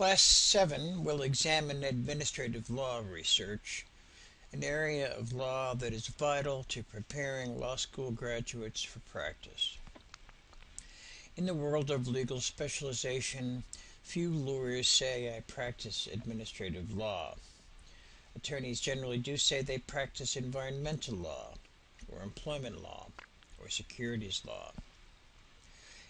Class 7 will examine administrative law research, an area of law that is vital to preparing law school graduates for practice. In the world of legal specialization, few lawyers say I practice administrative law. Attorneys generally do say they practice environmental law, or employment law, or securities law.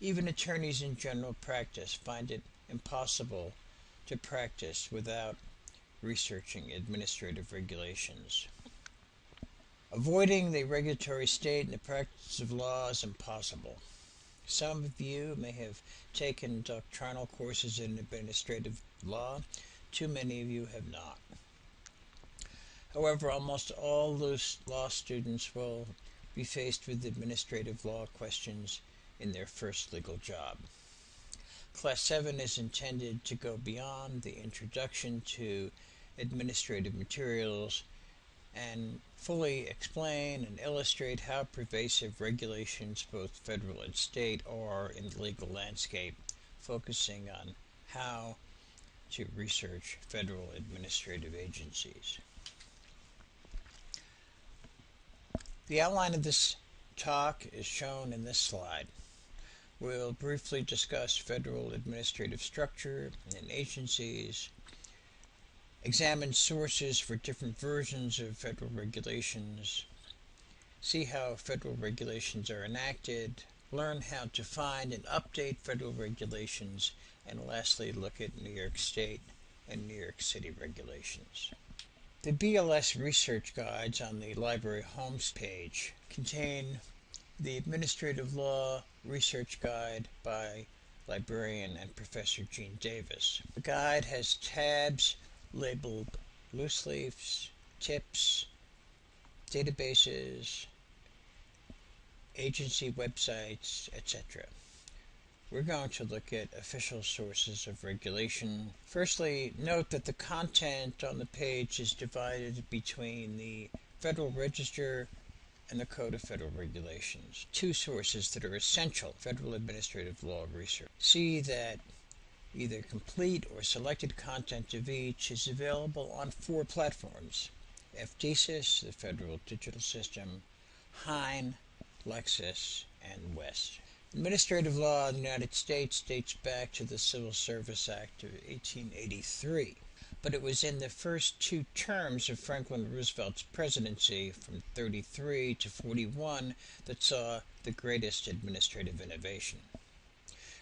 Even attorneys in general practice find it impossible to practice without researching administrative regulations. Avoiding the regulatory state in the practice of law is impossible. Some of you may have taken doctrinal courses in administrative law. Too many of you have not. However, almost all those law students will be faced with administrative law questions in their first legal job. Class 7 is intended to go beyond the introduction to administrative materials and fully explain and illustrate how pervasive regulations, both federal and state, are in the legal landscape, focusing on how to research federal administrative agencies. The outline of this talk is shown in this slide. We'll briefly discuss federal administrative structure and agencies, examine sources for different versions of federal regulations, see how federal regulations are enacted, learn how to find and update federal regulations, and lastly look at New York State and New York City regulations. The BLS research guides on the library homepage contain the Administrative Law Research Guide by librarian and Professor Gene Davis. The guide has tabs labeled loose leaves, tips, databases, agency websites, etc. We're going to look at official sources of regulation. Firstly, note that the content on the page is divided between the Federal Register and the Code of Federal Regulations, two sources that are essential federal administrative law research. See that either complete or selected content of each is available on 4 platforms: FDSys, the Federal Digital System, Hein, Lexis, and West. Administrative law in the United States dates back to the Civil Service Act of 1883. But it was in the first 2 terms of Franklin Roosevelt's presidency, from 33 to 41, that saw the greatest administrative innovation.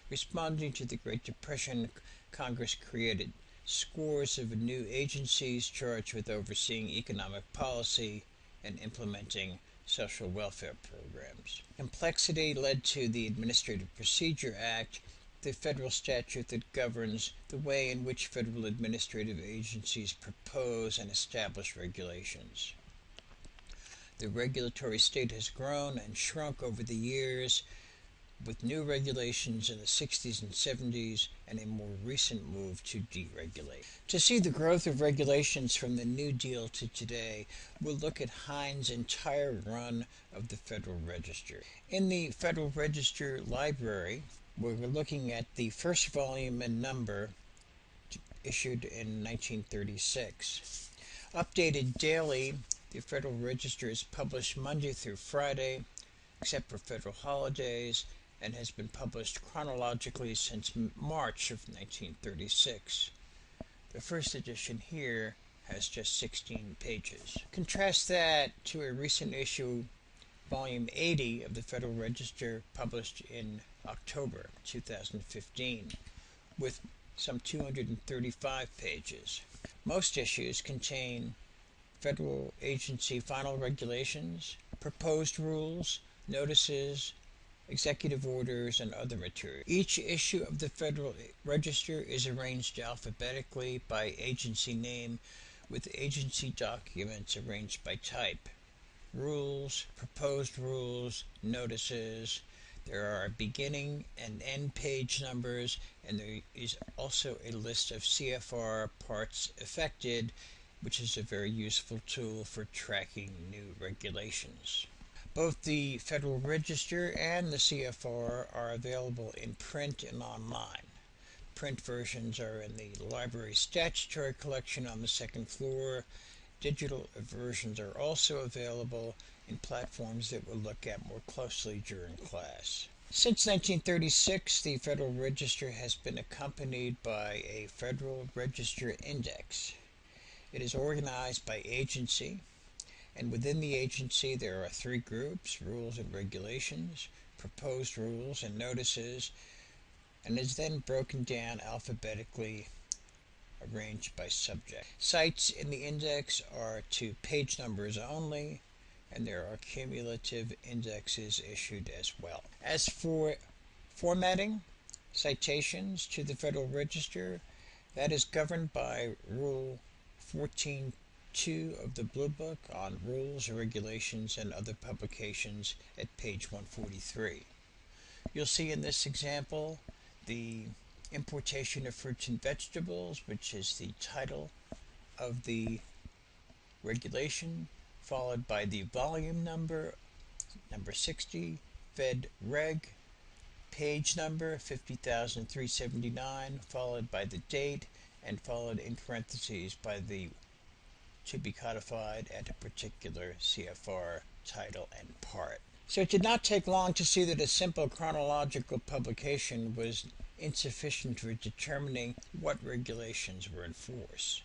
Responding to the Great Depression, Congress created scores of new agencies charged with overseeing economic policy and implementing social welfare programs. Complexity led to the Administrative Procedure Act, the federal statute that governs the way in which federal administrative agencies propose and establish regulations. The regulatory state has grown and shrunk over the years, with new regulations in the 60s and 70s and a more recent move to deregulate. To see the growth of regulations from the New Deal to today, we'll look at Hein's entire run of the Federal Register. In the Federal Register library, we're looking at the first volume and number, issued in 1936. Updated daily, the Federal Register is published Monday through Friday, except for federal holidays, and has been published chronologically since March of 1936. The first edition here has just 16 pages. Contrast that to a recent issue, volume 80 of the Federal Register, published in October 2015, with some 235 pages. Most issues contain federal agency final regulations, proposed rules, notices, executive orders, and other material. Each issue of the Federal Register is arranged alphabetically by agency name, with agency documents arranged by type. Rules, proposed rules, notices. There are beginning and end page numbers, and there is also a list of CFR parts affected, which is a very useful tool for tracking new regulations. Both the Federal Register and the CFR are available in print and online. Print versions are in the library statutory collection on the second floor. Digital versions are also available in platforms that we'll look at more closely during class. Since 1936, the Federal Register has been accompanied by a Federal Register Index. It is organized by agency, and within the agency there are three groups: rules and regulations, proposed rules, and notices, and is then broken down alphabetically, arranged by subject. Cites in the index are to page numbers only, and there are cumulative indexes issued as well. As for formatting citations to the Federal Register, that is governed by Rule 14.2 of the Blue Book on Rules, Regulations, and Other Publications at page 143. You'll see in this example the importation of fruits and vegetables, which is the title of the regulation, followed by the volume number, number 60, Fed Reg, page number 50,379, followed by the date, and followed in parentheses by the to be codified at a particular CFR title and part. So it did not take long to see that a simple chronological publication was insufficient for determining what regulations were in force.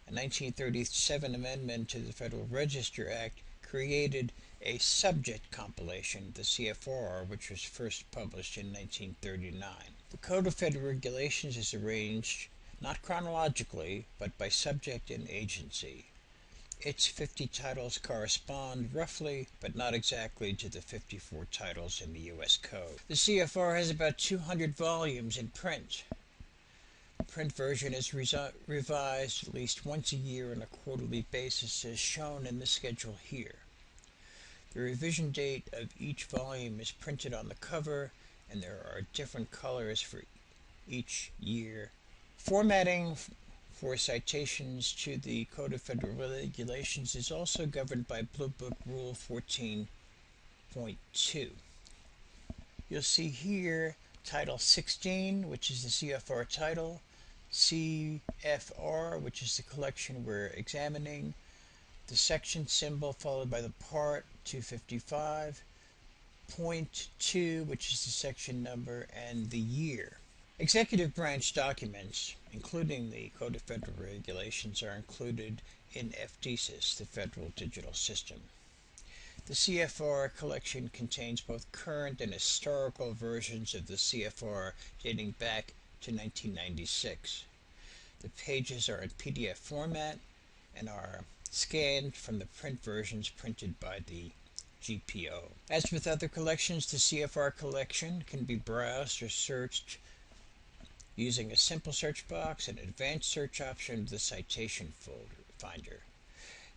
A 1937 amendment to the Federal Register Act created a subject compilation, the CFR, which was first published in 1939. The Code of Federal Regulations is arranged not chronologically, but by subject and agency. Its 50 titles correspond roughly, but not exactly, to the 54 titles in the U.S. Code. The CFR has about 200 volumes in print. The print version is revised at least once a year on a quarterly basis, as shown in the schedule here. The revision date of each volume is printed on the cover, and there are different colors for each year. Formatting for citations to the Code of Federal Regulations is also governed by Blue Book Rule 14.2. You'll see here Title 16, which is the CFR title, CFR, which is the collection we're examining, the section symbol followed by the part 255, point 2, which is the section number, and the year. Executive branch documents, including the Code of Federal Regulations, are included in FDSIS, the Federal Digital System. The CFR collection contains both current and historical versions of the CFR dating back to 1996. The pages are in PDF format and are scanned from the print versions printed by the GPO. As with other collections, the CFR collection can be browsed or searched using a simple search box and advanced search option of the citation finder.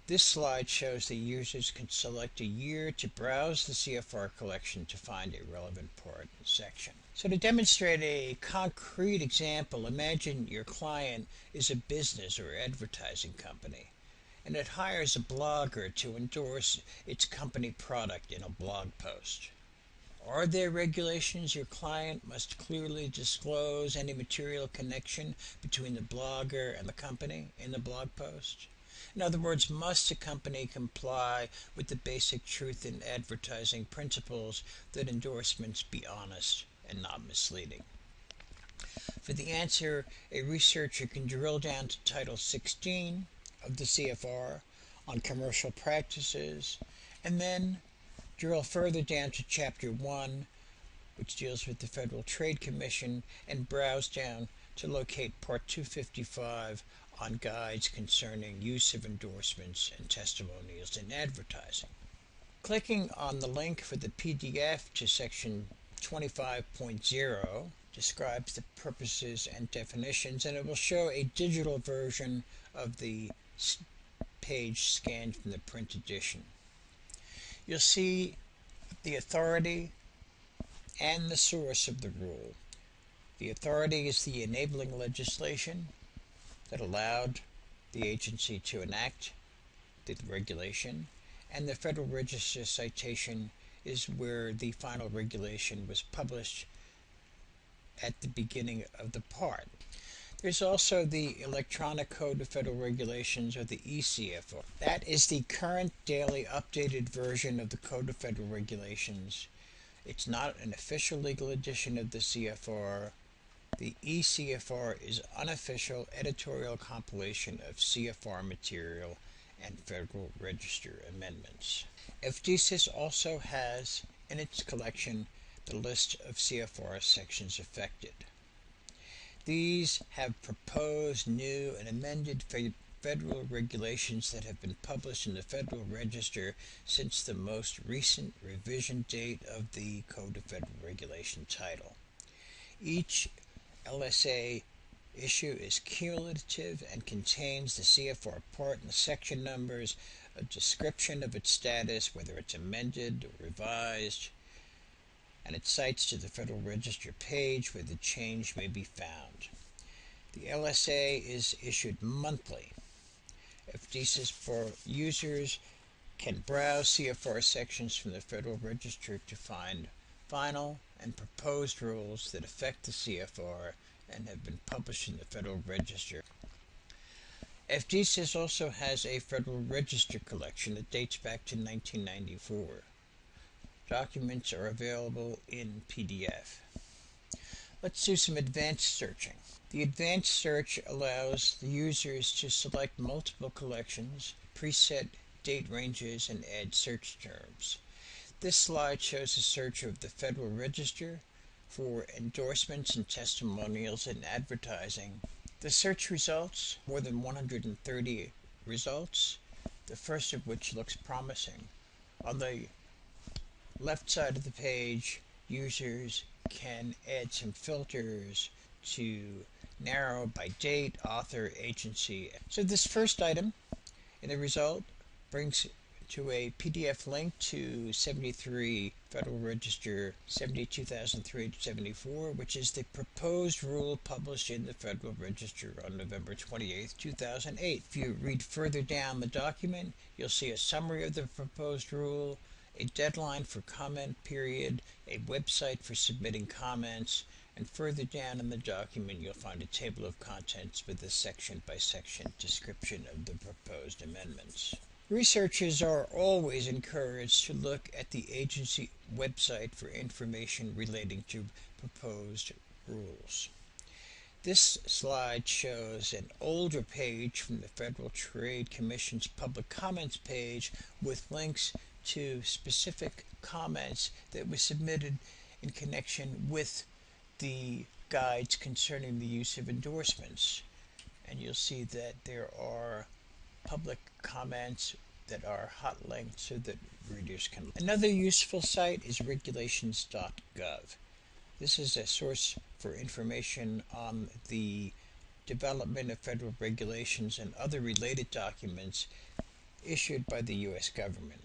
This slide shows the users can select a year to browse the CFR collection to find a relevant part and section. So to demonstrate a concrete example, imagine your client is a business or advertising company, and it hires a blogger to endorse its company product in a blog post. Are there regulations your client must clearly disclose any material connection between the blogger and the company in the blog post? In other words, must a company comply with the basic truth in advertising principles that endorsements be honest and not misleading? For the answer, a researcher can drill down to Title 16 of the CFR on commercial practices, and then drill further down to Chapter 1, which deals with the Federal Trade Commission, and browse down to locate Part 255 on guides concerning use of endorsements and testimonials in advertising. Clicking on the link for the PDF to Section 25.0 describes the purposes and definitions, and it will show a digital version of the page scanned from the print edition. You'll see the authority and the source of the rule. The authority is the enabling legislation that allowed the agency to enact the regulation, and the Federal Register citation is where the final regulation was published at the beginning of the part. There's also the Electronic Code of Federal Regulations, or the ECFR. That is the current daily updated version of the Code of Federal Regulations. It's not an official legal edition of the CFR. The ECFR is unofficial editorial compilation of CFR material and Federal Register amendments. FDSIS also has in its collection the list of CFR sections affected. These have proposed new and amended federal regulations that have been published in the Federal Register since the most recent revision date of the Code of Federal Regulation title. Each LSA issue is cumulative and contains the CFR part and section numbers, a description of its status, whether it's amended or revised, and it cites to the Federal Register page where the change may be found. The LSA is issued monthly. FDSIS for users can browse CFR sections from the Federal Register to find final and proposed rules that affect the CFR and have been published in the Federal Register. FDSIS also has a Federal Register collection that dates back to 1994. Documents are available in PDF. Let's do some advanced searching. The advanced search allows the users to select multiple collections, preset date ranges, and add search terms. This slide shows a search of the Federal Register for endorsements and testimonials in advertising. The search results, more than 130 results, the first of which looks promising. On the left side of the page, users can add some filters to narrow by date, author, agency. So this first item in the result brings to a PDF link to 73 Federal Register 72,374, which is the proposed rule published in the Federal Register on November 28, 2008. If you read further down the document, you'll see a summary of the proposed rule, a deadline for comment period, a website for submitting comments, and further down in the document you'll find a table of contents with a section-by-section description of the proposed amendments. Researchers are always encouraged to look at the agency website for information relating to proposed rules. This slide shows an older page from the Federal Trade Commission's Public Comments page with links to specific comments that were submitted in connection with the guides concerning the use of endorsements. And you'll see that there are public comments that are hot linked so that readers can. Another useful site is regulations.gov. This is a source for information on the development of federal regulations and other related documents issued by the U.S. government.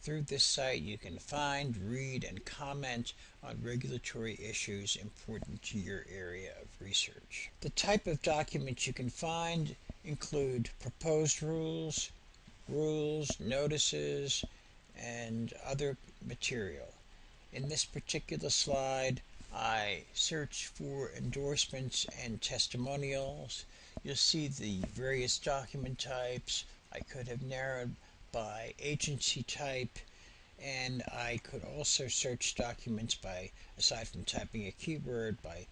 Through this site you can find, read, and comment on regulatory issues important to your area of research. The type of documents you can find include proposed rules, notices, and other material. In this particular slide, I searched for endorsements and testimonials. You'll see the various document types. I could have narrowed by agency type, and I could also search documents by, aside from typing a keyword, by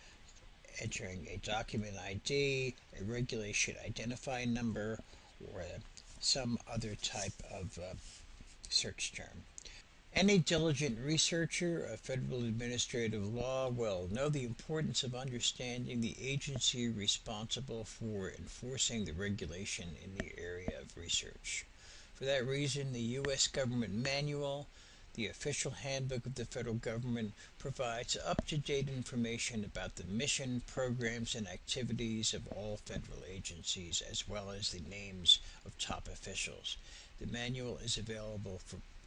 entering a document ID, a regulation identifying number, or some other type of search term. Any diligent researcher of federal administrative law will know the importance of understanding the agency responsible for enforcing the regulation in the area of research. For that reason, the U.S. Government Manual, the official handbook of the federal government, provides up-to-date information about the mission, programs, and activities of all federal agencies, as well as the names of top officials. The manual is available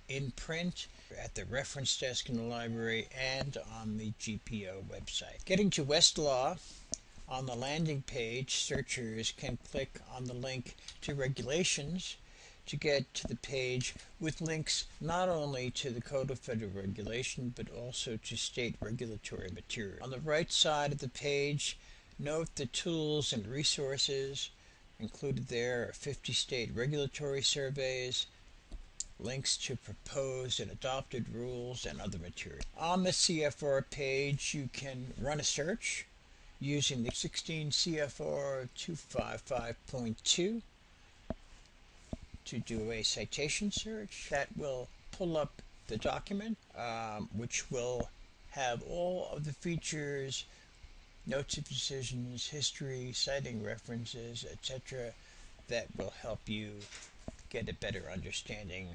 in print at the reference desk in the library and on the GPO website. Getting to Westlaw, on the landing page, searchers can click on the link to regulations to get to the page with links not only to the Code of Federal Regulation but also to state regulatory material. On the right side of the page, note the tools and resources. Included there are 50 state regulatory surveys, links to proposed and adopted rules, and other material. On the CFR page, you can run a search using the 16 CFR 255.2 to do a citation search. That will pull up the document, which will have all of the features, notes of decisions, history, citing references, etc., that will help you get a better understanding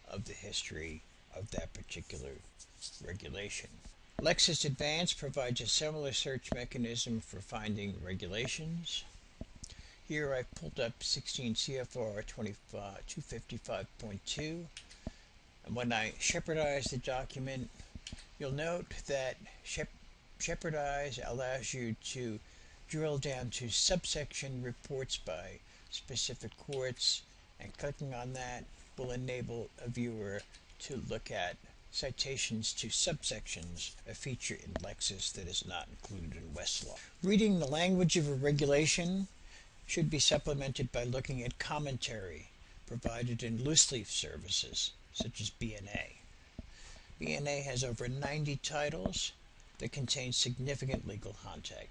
of the history of that particular regulation. Lexis Advanced provides a similar search mechanism for finding regulations. Here I pulled up 16 CFR 255.2, and when I Shepardize the document, you'll note that Shepardize allows you to drill down to subsection reports by specific courts, and clicking on that will enable a viewer to look at citations to subsections, a feature in Lexis that is not included in Westlaw. Reading the language of a regulation should be supplemented by looking at commentary provided in loose leaf services such as BNA. BNA has over 90 titles that contain significant legal content.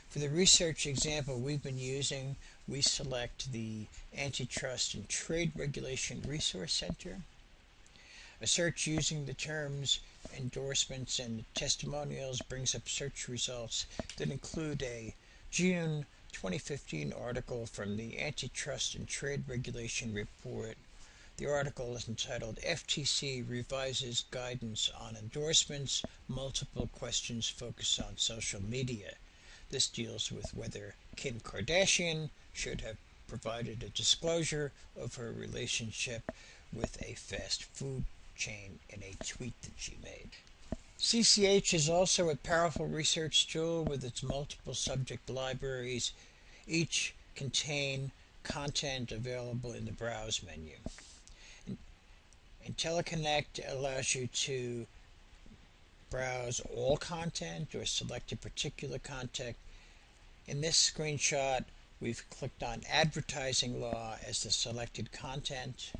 For the research example we've been using, we select the Antitrust and Trade Regulation Resource Center. A search using the terms endorsements and testimonials brings up search results that include a June 2015 article from the Antitrust and Trade Regulation Report. The article is entitled FTC Revises Guidance on Endorsements, Multiple Questions Focus on Social Media. This deals with whether Kim Kardashian should have provided a disclosure of her relationship with a fast food chain in a tweet that she made. CCH is also a powerful research tool with its multiple subject libraries. Each contain content available in the Browse menu. IntelliConnect allows you to browse all content or select a particular content. In this screenshot, we've clicked on advertising law as the selected content,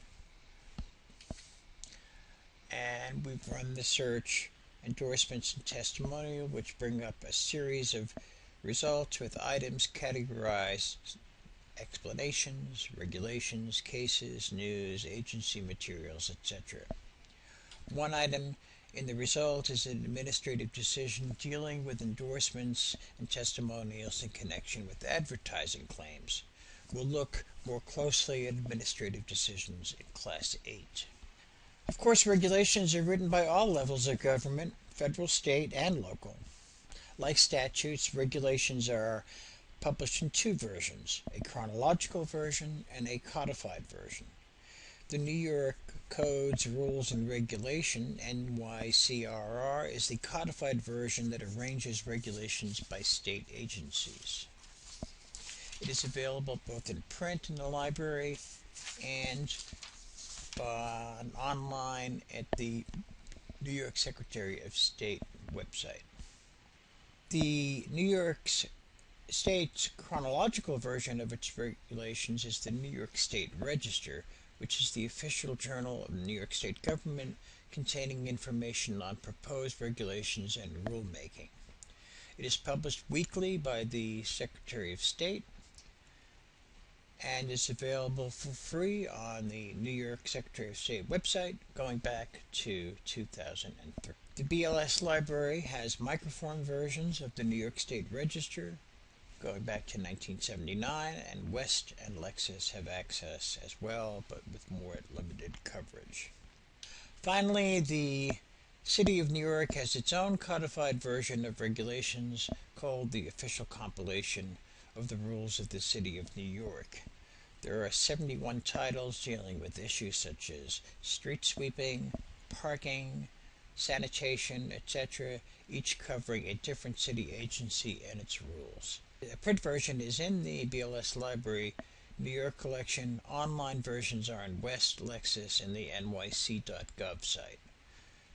and we've run the search endorsements and testimonial, which bring up a series of results with items categorized: explanations, regulations, cases, news, agency materials, etc. One item in the result is an administrative decision dealing with endorsements and testimonials in connection with advertising claims. We'll look more closely at administrative decisions in Class 8. Of course, regulations are written by all levels of government, federal, state, and local. Like statutes, regulations are published in two versions, a chronological version and a codified version. The New York Codes, Rules, and Regulation, NYCRR, is the codified version that arranges regulations by state agencies. It is available both in print in the library and online at the New York Secretary of State website. The New York State's chronological version of its regulations is the New York State Register, which is the official journal of the New York State government containing information on proposed regulations and rulemaking. It is published weekly by the Secretary of State and is available for free on the New York Secretary of State website going back to 2003. The BLS library has microform versions of the New York State Register going back to 1979, and West and Lexis have access as well, but with more limited coverage. Finally, the City of New York has its own codified version of regulations called the Official Compilation of the Rules of the City of New York. There are 71 titles dealing with issues such as street sweeping, parking, sanitation, etc., each covering a different city agency and its rules. A print version is in the BLS library New York collection. Online versions are in West, Lexis, and the nyc.gov site.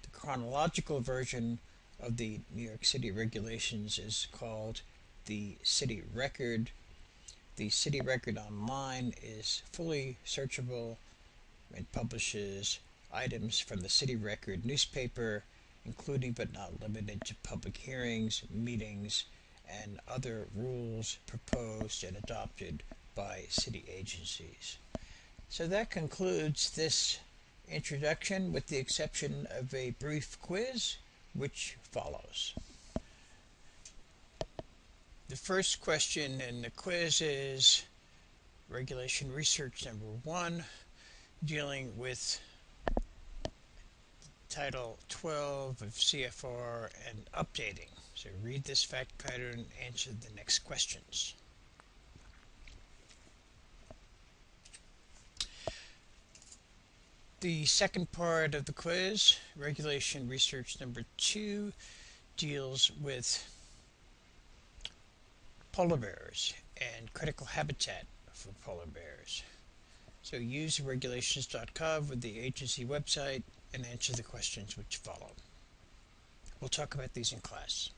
The chronological version of the New York City regulations is called the City Record. The City Record Online is fully searchable and publishes items from the City Record newspaper, including but not limited to public hearings, meetings, and other rules proposed and adopted by city agencies. So that concludes this introduction, with the exception of a brief quiz, which follows. The first question in the quiz is Regulation Research number 1, dealing with Title 12 of CFR and updating. So read this fact pattern and answer the next questions. The second part of the quiz, Regulation Research number 2, deals with polar bears and critical habitat for polar bears. So use regulations.gov with the agency website and answer the questions which follow. We'll talk about these in class.